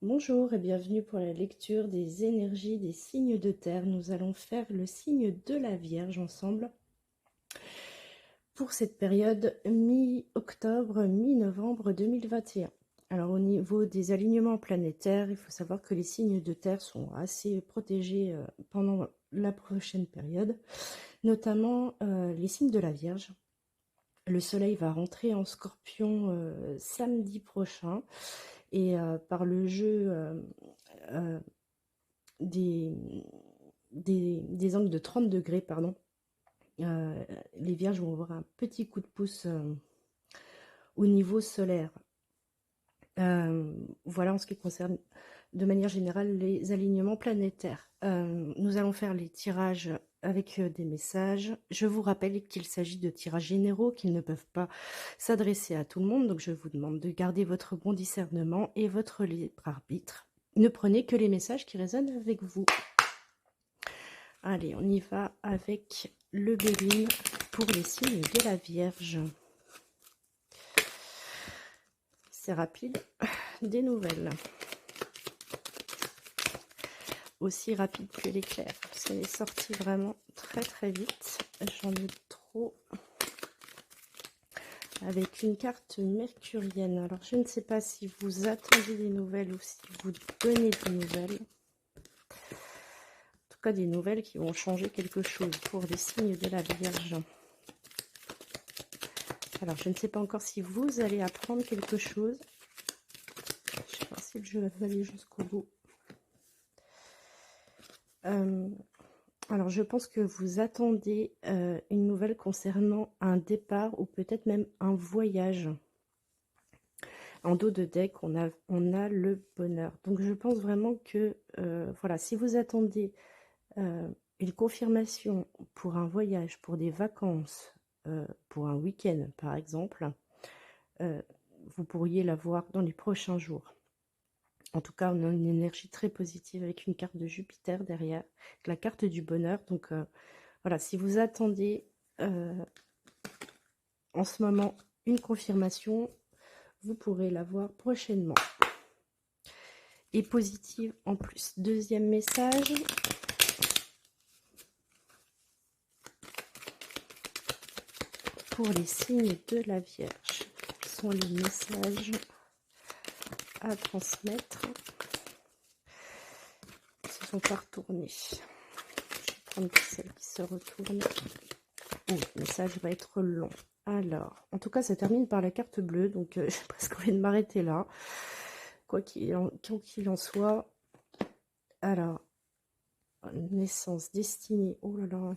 Bonjour et bienvenue pour la lecture des énergies des signes de terre. Nous allons faire le signe de la Vierge ensemble pour cette période mi-octobre, mi-novembre 2021. Alors au niveau des alignements planétaires, il faut savoir que les signes de terre sont assez protégés pendant la prochaine période, notamment les signes de la Vierge. Le soleil va rentrer en Scorpion samedi prochain et par le jeu euh, des, des angles de 30 degrés, pardon, les Vierges vont avoir un petit coup de pouce au niveau solaire. Voilà en ce qui concerne de manière générale les alignements planétaires. Nous allons faire les tirages avec des messages. Je vous rappelle qu'il s'agit de tirages généraux, qu'ils ne peuvent pas s'adresser à tout le monde, donc je vous demande de garder votre bon discernement et votre libre arbitre. Ne prenez que les messages qui résonnent avec vous. Allez, on y va avec le Béline pour les signes de la Vierge. C'est rapide, des nouvelles. Aussi rapide que l'éclair, parce qu'elle est sortie vraiment très très vite. J'en ai trop. Avec une carte mercurienne. Alors je ne sais pas si vous attendez des nouvelles ou si vous donnez des nouvelles. En tout cas des nouvelles qui vont changer quelque chose pour les signes de la Vierge. Alors je ne sais pas encore si vous allez apprendre quelque chose. Je sais pas si le jeu va aller jusqu'au bout. Alors je pense que vous attendez une nouvelle concernant un départ ou peut-être même un voyage. En dos de deck, on a le bonheur. Donc je pense vraiment que, voilà, si vous attendez une confirmation pour un voyage, pour des vacances, pour un week-end par exemple, vous pourriez l'avoir dans les prochains jours. En tout cas, on a une énergie très positive avec une carte de Jupiter derrière, la carte du bonheur. Donc voilà, si vous attendez en ce moment une confirmation, vous pourrez l'avoir prochainement. Et positive en plus. Deuxième message. Pour les signes de la Vierge, quels sont les messages à transmettre? Ils ne se sont pas retournés. Je vais prendre celle qui se retourne. Oh, le message va être long. Alors, en tout cas, ça termine par la carte bleue, donc j'ai presque envie de m'arrêter là. Quoi qu'il en soit. Alors, naissance, destinée. Oh là là.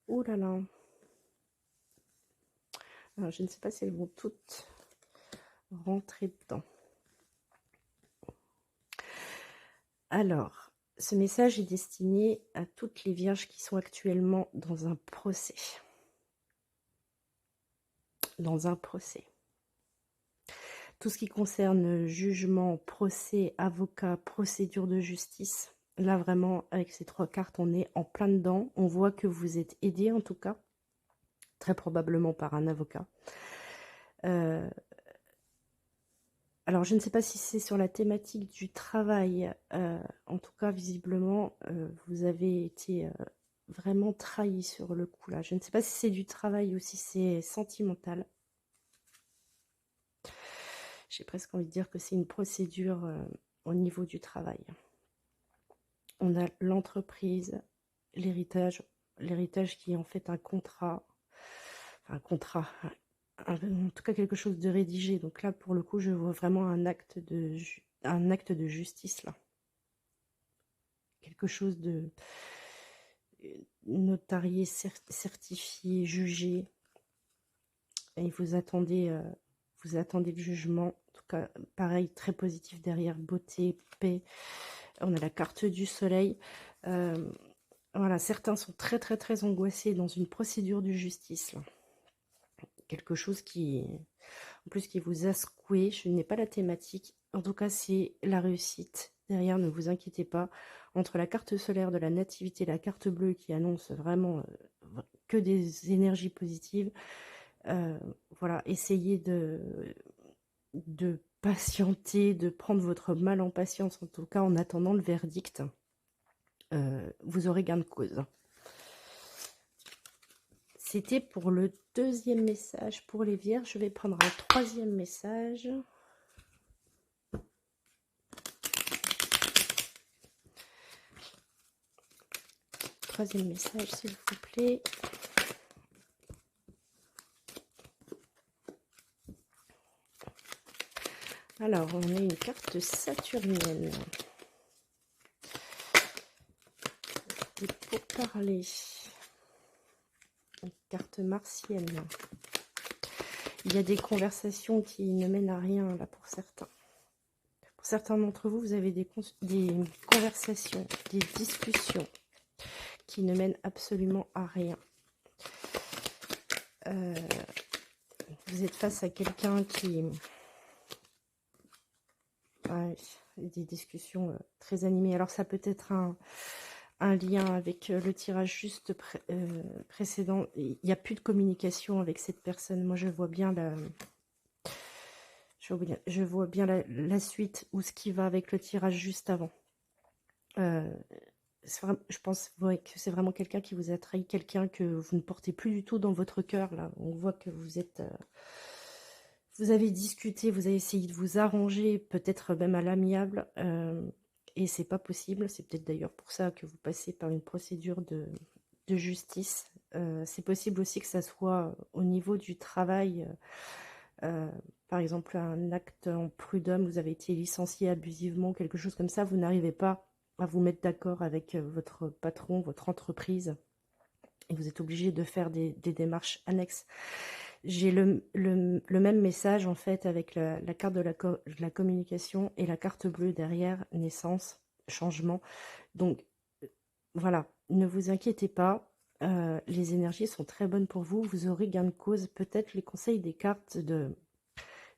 Oh là là. Alors, je ne sais pas si elles vont toutes rentrer dedans. Alors, ce message est destiné à toutes les vierges qui sont actuellement dans un procès. Dans un procès. Tout ce qui concerne jugement, procès, avocat, procédure de justice. Là, vraiment, avec ces trois cartes, on est en plein dedans. On voit que vous êtes aidé, en tout cas. Très probablement par un avocat. Alors, je ne sais pas si c'est sur la thématique du travail. En tout cas, visiblement, vous avez été vraiment trahi sur le coup là. Je ne sais pas si c'est du travail ou si c'est sentimental. J'ai presque envie de dire que c'est une procédure au niveau du travail. On a l'entreprise, l'héritage qui est en fait un contrat, en tout cas quelque chose de rédigé. Donc là, pour le coup, je vois vraiment un acte de justice là. Quelque chose de notarié, certifié, jugé. Et vous attendez le jugement. En tout cas, pareil, très positif derrière, beauté, paix. On a la carte du soleil. Voilà, certains sont très très très angoissés dans une procédure de justice. Là. Quelque chose qui, en plus, qui vous a secoué. Je n'ai pas la thématique. En tout cas, c'est la réussite. Derrière, ne vous inquiétez pas. Entre la carte solaire de la nativité et la carte bleue qui annonce vraiment que des énergies positives, voilà, essayez de patienter, de prendre votre mal en patience, en tout cas en attendant le verdict, vous aurez gain de cause. C'était pour le deuxième message pour les vierges. Je vais prendre un troisième message. Troisième message, s'il vous plaît. Alors, on a une carte saturnienne. Et pour parler, une carte martienne. Il y a des conversations qui ne mènent à rien, là, pour certains. Pour certains d'entre vous, vous avez des conversations, des discussions qui ne mènent absolument à rien. Vous êtes face à quelqu'un qui... Ouais, des discussions très animées. Alors, ça peut être un lien avec le tirage juste précédent. Il n'y a plus de communication avec cette personne. Moi, je vois bien la suite ou ce qui va avec le tirage juste avant. Je pense que c'est vraiment quelqu'un qui vous a trahi, quelqu'un que vous ne portez plus du tout dans votre cœur. Là, on voit que vous êtes... vous avez discuté, vous avez essayé de vous arranger, peut-être même à l'amiable, et c'est pas possible. C'est peut-être d'ailleurs pour ça que vous passez par une procédure de justice. C'est possible aussi que ça soit au niveau du travail. Par exemple, un acte en prud'homme, vous avez été licencié abusivement, quelque chose comme ça, vous n'arrivez pas à vous mettre d'accord avec votre patron, votre entreprise, et vous êtes obligé de faire des démarches annexes. J'ai le même message en fait avec la carte de la communication et la carte bleue derrière, naissance, changement. Donc voilà, ne vous inquiétez pas, les énergies sont très bonnes pour vous, vous aurez gain de cause. Peut-être les conseils des cartes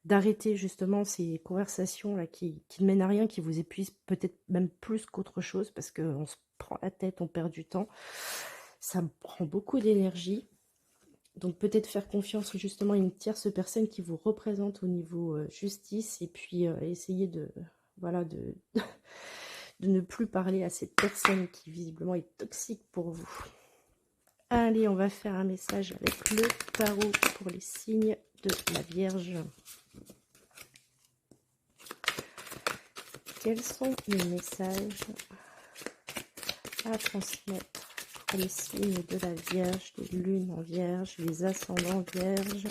d'arrêter justement ces conversations là qui ne mènent à rien, qui vous épuisent peut-être même plus qu'autre chose, parce qu'on se prend la tête, on perd du temps, ça me prend beaucoup d'énergie. Donc peut-être faire confiance justement à une tierce personne qui vous représente au niveau justice, et puis essayer de ne plus parler à cette personne qui visiblement est toxique pour vous. Allez, on va faire un message avec le tarot pour les signes de la Vierge. Quels sont les messages à transmettre pour les signes de la Vierge, les lunes en Vierge, les ascendants Vierges,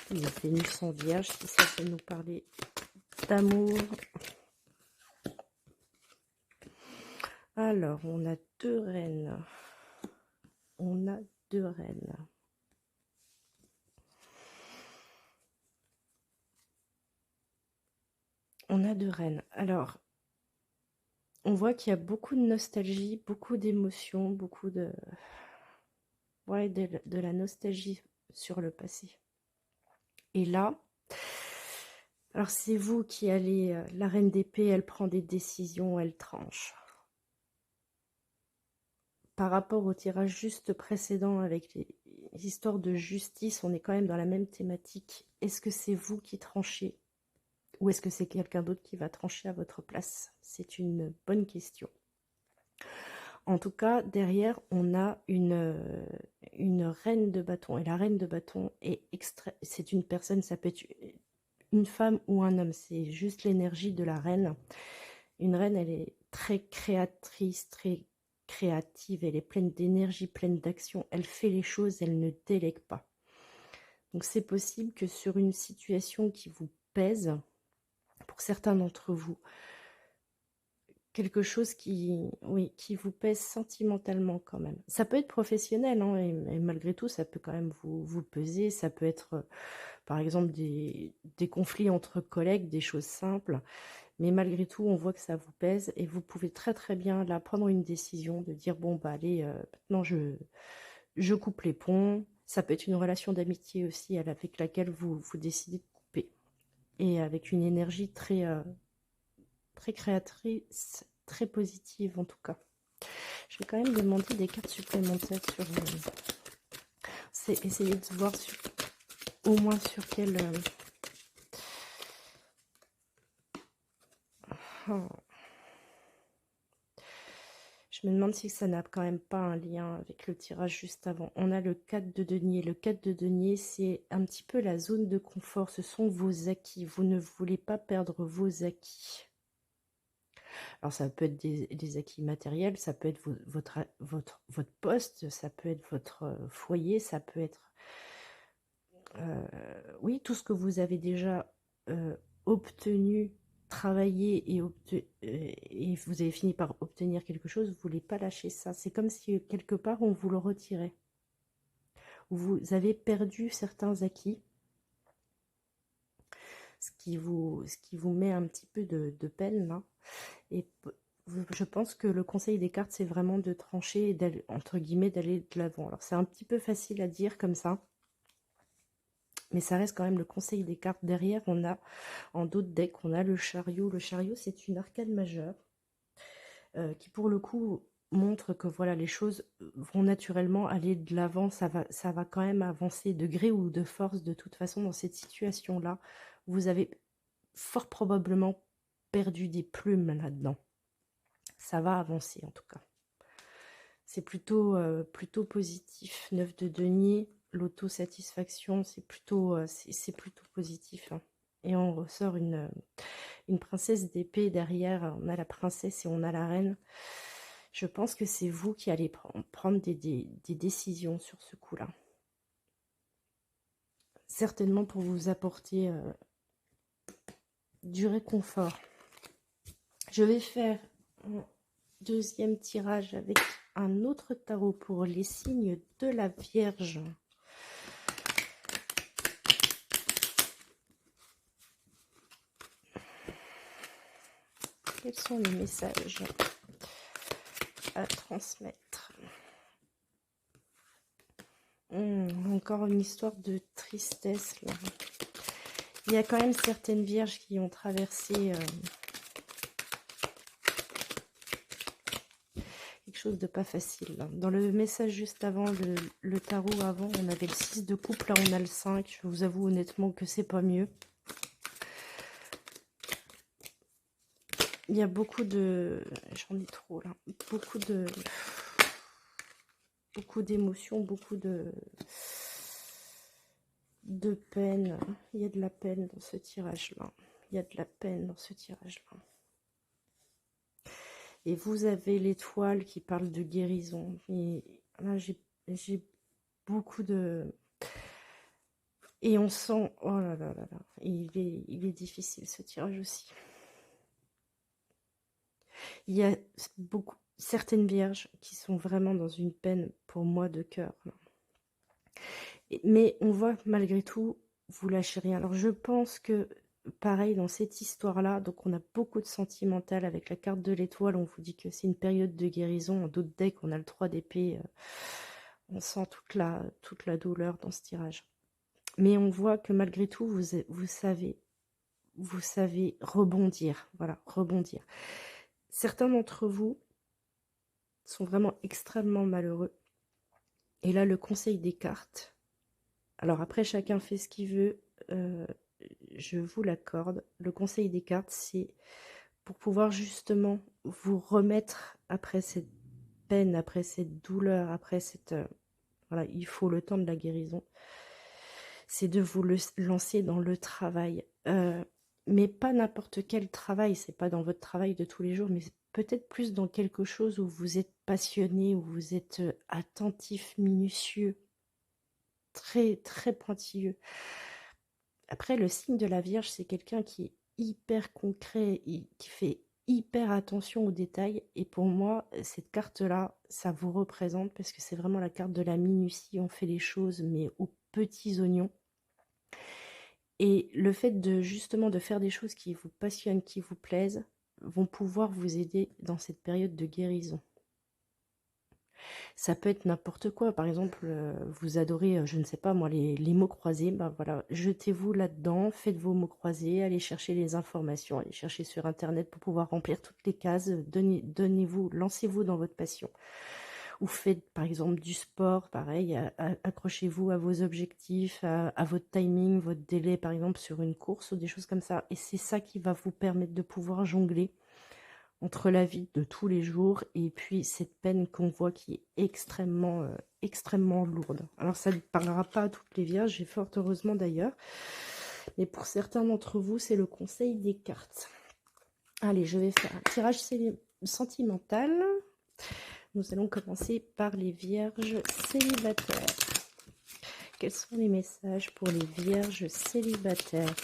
les Vénus en Vierge, si ça peut nous parler d'amour. Alors, on a deux reines. On a deux reines. On a deux reines. Alors, on voit qu'il y a beaucoup de nostalgie, beaucoup d'émotions, beaucoup de... Ouais, de la nostalgie sur le passé. Et là, alors c'est vous qui allez... la reine d'épée, elle prend des décisions, elle tranche. Par rapport au tirage juste précédent avec les histoires de justice, on est quand même dans la même thématique. Est-ce que c'est vous qui tranchez ou est-ce que c'est quelqu'un d'autre qui va trancher à votre place? C'est une bonne question. En tout cas, derrière, on a une reine de bâton. Et la reine de bâton c'est une personne, ça peut être une femme ou un homme. C'est juste l'énergie de la reine. Une reine, elle est très créatrice, très créative. Elle est pleine d'énergie, pleine d'action. Elle fait les choses, elle ne délègue pas. Donc c'est possible que sur une situation qui vous pèse, pour certains d'entre vous, quelque chose qui vous pèse sentimentalement quand même. Ça peut être professionnel, hein, et malgré tout, ça peut quand même vous peser. Ça peut être, par exemple, des conflits entre collègues, des choses simples. Mais malgré tout, on voit que ça vous pèse et vous pouvez très très bien là prendre une décision de dire, bon, bah allez, maintenant je coupe les ponts. Ça peut être une relation d'amitié aussi avec laquelle vous décidez de couper. Et avec une énergie très... très créatrice, très positive en tout cas. Je vais quand même demander des cartes supplémentaires sur... c'est essayer de voir sur au moins sur quel... oh. Je me demande si ça n'a quand même pas un lien avec le tirage juste avant. On a le 4 de denier. Le 4 de denier, c'est un petit peu la zone de confort. Ce sont vos acquis. Vous ne voulez pas perdre vos acquis. Alors ça peut être des acquis matériels, ça peut être votre poste, ça peut être votre foyer, ça peut être oui, tout ce que vous avez déjà obtenu, travaillé et vous avez fini par obtenir quelque chose, vous ne voulez pas lâcher ça. C'est comme si quelque part on vous le retirait. Vous avez perdu certains acquis, ce qui vous met un petit peu de peine là. Et je pense que le conseil des cartes, c'est vraiment de trancher et d'aller, entre guillemets, d'aller de l'avant. Alors c'est un petit peu facile à dire comme ça, mais ça reste quand même le conseil des cartes. Derrière, on a, en d'autres decks, on a le chariot. Le chariot, c'est une arcane majeure qui, pour le coup, montre que voilà, les choses vont naturellement aller de l'avant. Ça va quand même avancer de gré ou de force. De toute façon, dans cette situation-là, vous avez fort probablement perdu des plumes là-dedans. Ça va avancer en tout cas. C'est plutôt positif. 9 de denier, l'autosatisfaction, c'est plutôt positif. Hein. Et on ressort une princesse d'épée derrière. On a la princesse et on a la reine. Je pense que c'est vous qui allez prendre des décisions sur ce coup-là. Certainement pour vous apporter du réconfort. Je vais faire un deuxième tirage avec un autre tarot pour les signes de la Vierge. Quels sont les messages à transmettre? Encore une histoire de tristesse là. Il y a quand même certaines vierges qui ont traversé quelque chose de pas facile. Là. Dans le message juste avant, le tarot avant, on avait le 6 de coupe, là on a le 5. Je vous avoue honnêtement que c'est pas mieux. Il y a beaucoup de... J'en ai trop là. Beaucoup d'émotions, beaucoup de peine. Il y a de la peine dans ce tirage-là. Il y a de la peine dans ce tirage-là. Et vous avez l'étoile qui parle de guérison. Et là, j'ai beaucoup de... Et on sent... Oh là là là là. Il est difficile ce tirage aussi. Il y a certaines vierges qui sont vraiment dans une peine pour moi de cœur. Mais on voit malgré tout, vous lâchez rien. Alors je pense que pareil dans cette histoire-là, donc on a beaucoup de sentimental avec la carte de l'étoile. On vous dit que c'est une période de guérison. En d'autres decks, on a le 3 d'épée. On sent toute la douleur dans ce tirage. Mais on voit que malgré tout, vous savez rebondir. Voilà, rebondir. Certains d'entre vous sont vraiment extrêmement malheureux. Et là, le conseil des cartes. Alors après, chacun fait ce qu'il veut. Je vous l'accorde. Le conseil des cartes, c'est pour pouvoir justement vous remettre après cette peine, après cette douleur, après cette... voilà, il faut le temps de la guérison. C'est de vous lancer dans le travail. Mais pas n'importe quel travail. C'est pas dans votre travail de tous les jours, mais peut-être plus dans quelque chose où vous êtes passionné, où vous êtes attentif, minutieux, très, très pointilleux. Après, le signe de la Vierge, c'est quelqu'un qui est hyper concret, qui fait hyper attention aux détails. Et pour moi, cette carte-là, ça vous représente parce que c'est vraiment la carte de la minutie. On fait les choses, mais aux petits oignons. Et le fait de justement de faire des choses qui vous passionnent, qui vous plaisent, vont pouvoir vous aider dans cette période de guérison. Ça peut être n'importe quoi. Par exemple, vous adorez, je ne sais pas moi, les mots croisés. Ben voilà, jetez-vous là-dedans, faites vos mots croisés, allez chercher les informations, allez chercher sur Internet pour pouvoir remplir toutes les cases. Donnez-vous, lancez-vous dans votre passion. ou faites par exemple du sport, pareil, accrochez-vous à vos objectifs, à votre timing, votre délai par exemple sur une course ou des choses comme ça. Et c'est ça qui va vous permettre de pouvoir jongler entre la vie de tous les jours et puis cette peine qu'on voit qui est extrêmement lourde. Alors ça ne parlera pas à toutes les vierges, et fort heureusement d'ailleurs, mais pour certains d'entre vous, c'est le conseil des cartes. Allez, je vais faire un tirage sentimental. Nous allons commencer par les vierges célibataires. Quels sont les messages pour les vierges célibataires?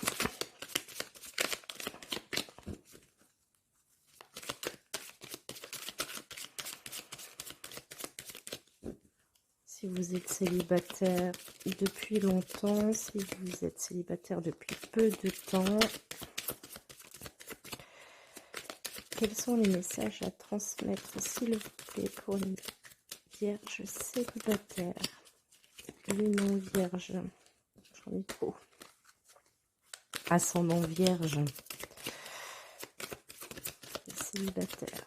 Si vous êtes célibataire depuis longtemps, si vous êtes célibataire depuis peu de temps, quels sont les messages à transmettre, s'il vous plaît, pour les vierges célibataires? Les non-vierges, j'en ai trop. Ascendant vierge, célibataire.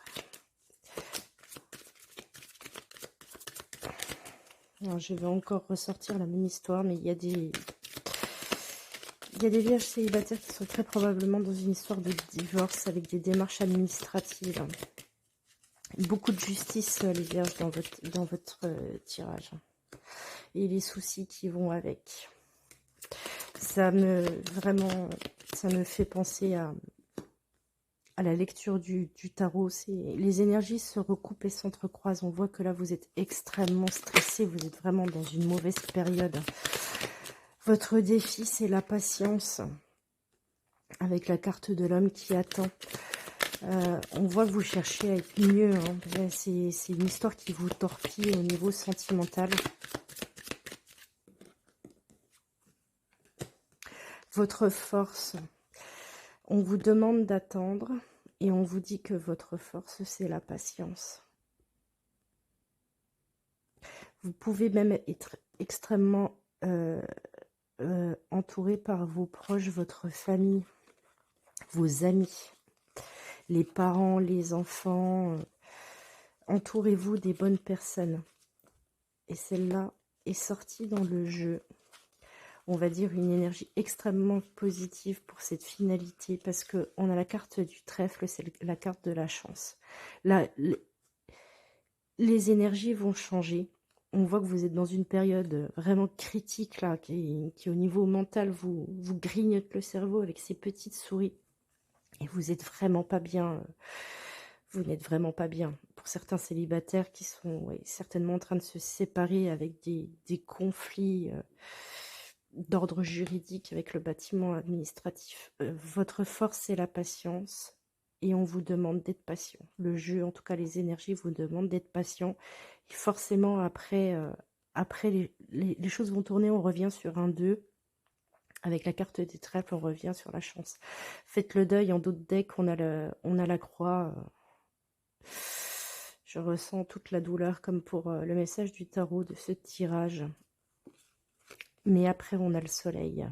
Alors, je vais encore ressortir la même histoire, mais il y a des vierges célibataires qui sont très probablement dans une histoire de divorce avec des démarches administratives. Beaucoup de justice, les vierges, dans votre tirage. Et les soucis qui vont avec. Ça me fait penser à la lecture du tarot. Les énergies se recoupent et s'entrecroisent. On voit que là, vous êtes extrêmement stressé. Vous êtes vraiment dans une mauvaise période. Votre défi, c'est la patience. Avec la carte de l'homme qui attend. On voit que vous cherchez à être mieux. Hein. C'est une histoire qui vous torpille au niveau sentimental. Votre force, on vous demande d'attendre et on vous dit que votre force, c'est la patience. Vous pouvez même être extrêmement entouré par vos proches, votre famille, vos amis, les parents, les enfants. Entourez-vous des bonnes personnes. Et celle-là est sortie dans le jeu. On va dire une énergie extrêmement positive pour cette finalité, parce qu'on a la carte du trèfle, c'est la carte de la chance. Là, les énergies vont changer. On voit que vous êtes dans une période vraiment critique, là, qui au niveau mental vous grignote le cerveau avec ces petites souris. Et vous n'êtes vraiment pas bien. Vous n'êtes vraiment pas bien. Pour certains célibataires qui sont certainement en train de se séparer avec des conflits d'ordre juridique avec le bâtiment administratif. Votre force, c'est la patience. Et on vous demande d'être patient. Le jeu, en tout cas les énergies, vous demandent d'être patient. Et forcément, après les choses vont tourner, on revient sur un 2. Avec la carte des trèfles, on revient sur la chance. Faites le deuil, en d'autres decks, on a la croix. Je ressens toute la douleur, comme pour le message du tarot de ce tirage. Mais après, on a le soleil.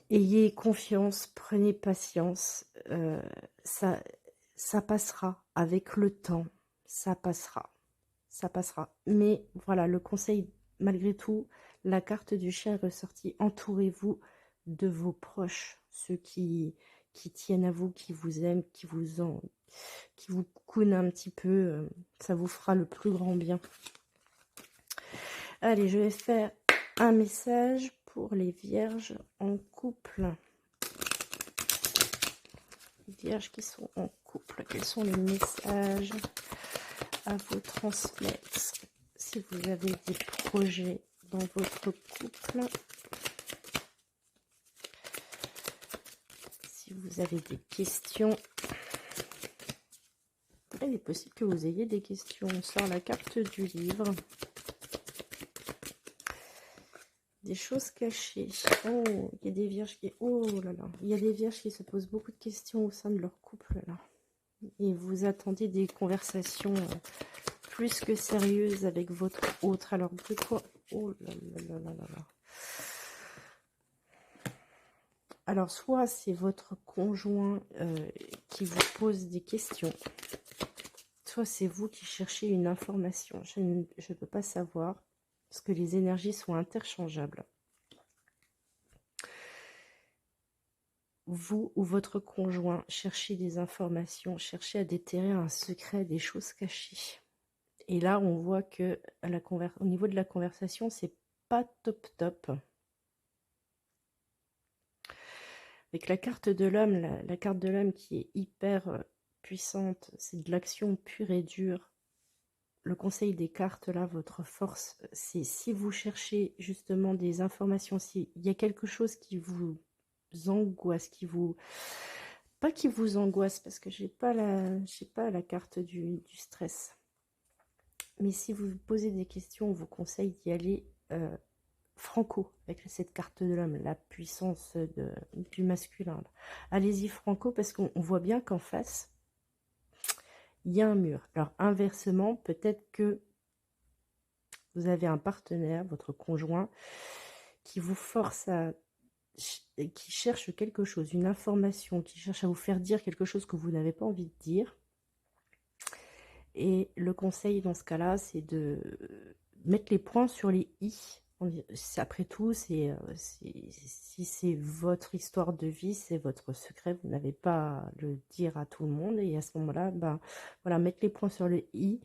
Ayez confiance, prenez patience. Ça passera avec le temps. Ça passera. Ça passera. Mais voilà, le conseil, malgré tout, la carte du chien est ressortie. Entourez-vous de vos proches, ceux qui tiennent à vous, qui vous aiment, qui vous counent un petit peu. Ça vous fera le plus grand bien. Allez, je vais faire un message pour les vierges en couple. Les vierges qui sont en couple, quels sont les messages à vous transmettre si vous avez des projets dans votre couple, si vous avez des questions. Il est possible que vous ayez des questions. On sort la carte du livre. Des choses cachées. Oh, il y a des vierges qui... Oh là là. Il y a des vierges qui se posent beaucoup de questions au sein de leur couple, là. Et vous attendez des conversations plus que sérieuses avec votre autre. Alors, de quoi... Oh là là là là là là. Alors, soit c'est votre conjoint qui vous pose des questions, soit c'est vous qui cherchez une information. Je ne peux pas savoir, parce que les énergies sont interchangeables. Vous ou votre conjoint cherchez des informations, cherchez à déterrer un secret, des choses cachées. Et là, on voit que au niveau de la conversation, c'est pas top top. Avec la carte de l'homme, la carte de l'homme qui est hyper puissante, c'est de l'action pure et dure. Le conseil des cartes, là, votre force, c'est si vous cherchez justement des informations, s'il y a quelque chose qui vous angoisse, pas qui vous angoisse, parce que j'ai pas la carte du stress. Mais si vous vous posez des questions, on vous conseille d'y aller franco, avec cette carte de l'homme, la puissance du masculin. Allez-y franco, parce qu'on voit bien qu'en face, il y a un mur. Alors inversement, peut-être que vous avez un partenaire, votre conjoint, qui vous force qui cherche quelque chose, une information, qui cherche à vous faire dire quelque chose que vous n'avez pas envie de dire. Et le conseil dans ce cas-là, c'est de mettre les points sur les i. Après tout, si c'est votre histoire de vie, c'est votre secret, vous n'avez pas à le dire à tout le monde. Et à ce moment-là, ben, voilà, mettre les points sur les i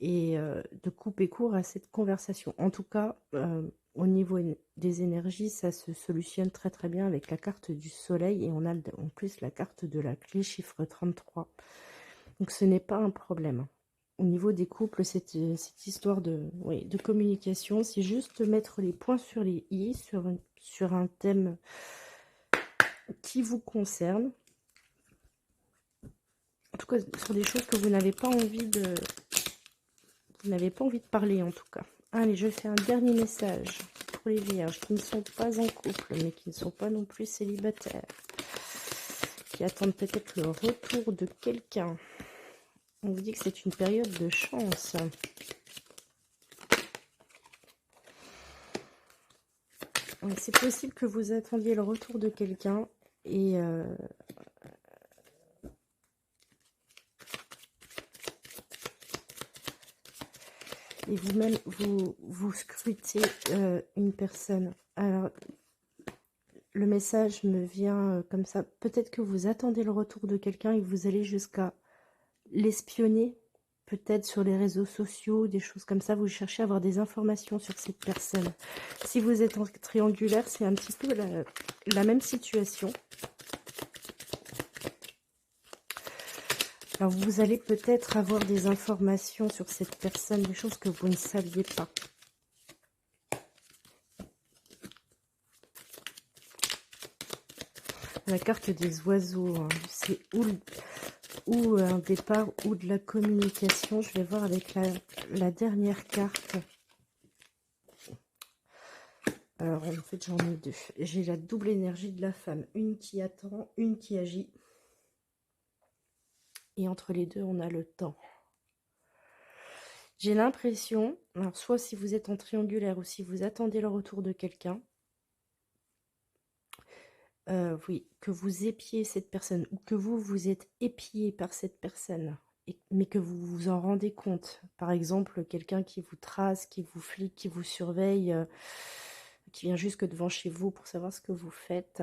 et de couper court à cette conversation. En tout cas, au niveau des énergies, ça se solutionne très très bien avec la carte du soleil et on a en plus la carte de la clé chiffre 33. Donc ce n'est pas un problème. Au niveau des couples, cette histoire de communication, c'est juste mettre les points sur les i sur un thème qui vous concerne. En tout cas, sur des choses que vous n'avez pas envie de... Vous n'avez pas envie de parler, en tout cas. Allez, je fais un dernier message pour les vierges qui ne sont pas en couple, mais qui ne sont pas non plus célibataires, qui attendent peut-être le retour de quelqu'un. On vous dit que c'est une période de chance. C'est possible que vous attendiez le retour de quelqu'un et vous-même, vous scrutez une personne. Alors, le message me vient comme ça. Peut-être que vous attendez le retour de quelqu'un et que vous allez jusqu'à l'espionner, peut-être sur les réseaux sociaux, des choses comme ça. Vous cherchez à avoir des informations sur cette personne. Si vous êtes en triangulaire, c'est un petit peu la même situation. Alors, vous allez peut-être avoir des informations sur cette personne, des choses que vous ne saviez pas. La carte des oiseaux, hein, c'est ou un départ ou de la communication. Je vais voir avec la dernière carte. Alors, en fait, j'en ai deux. J'ai la double énergie de la femme. Une qui attend, une qui agit. Et entre les deux, on a le temps. J'ai l'impression, alors soit si vous êtes en triangulaire ou si vous attendez le retour de quelqu'un, oui, que vous épiez cette personne ou que vous êtes épié par cette personne, mais que vous vous en rendez compte. Par exemple, quelqu'un qui vous trace, qui vous flique, qui vous surveille, qui vient jusque devant chez vous pour savoir ce que vous faites.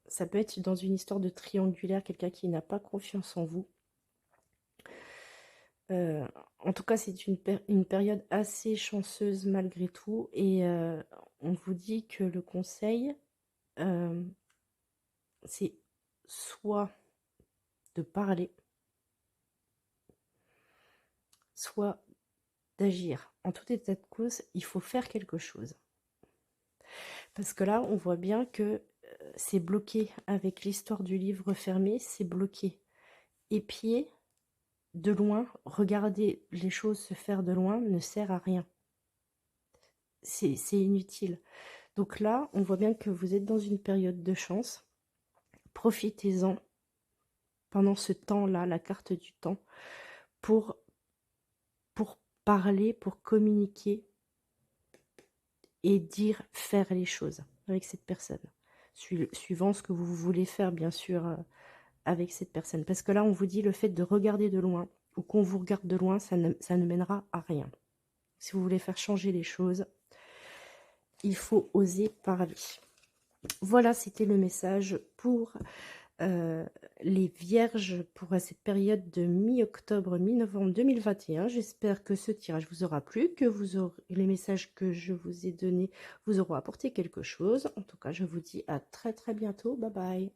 Ça peut être dans une histoire de triangulaire, quelqu'un qui n'a pas confiance en vous. En tout cas, c'est une période assez chanceuse malgré tout. Et on vous dit que le conseil, c'est soit de parler, soit d'agir. En tout état de cause, il faut faire quelque chose. Parce que là, on voit bien que c'est bloqué. Avec l'histoire du livre fermé, c'est bloqué. Épier de loin, regarder les choses se faire de loin ne sert à rien. C'est inutile. Donc là, on voit bien que vous êtes dans une période de chance. Profitez-en pendant ce temps-là, la carte du temps, pour parler, pour communiquer et dire, faire les choses avec cette personne. Suivant ce que vous voulez faire, bien sûr, avec cette personne. Parce que là, on vous dit le fait de regarder de loin ou qu'on vous regarde de loin, ça ne mènera à rien. Si vous voulez faire changer les choses, il faut oser parler. Voilà, c'était le message pour les vierges pour cette période de mi-octobre, mi-novembre 2021. J'espère que ce tirage vous aura plu, que les messages que je vous ai donnés vous auront apporté quelque chose. En tout cas, je vous dis à très très bientôt. Bye bye.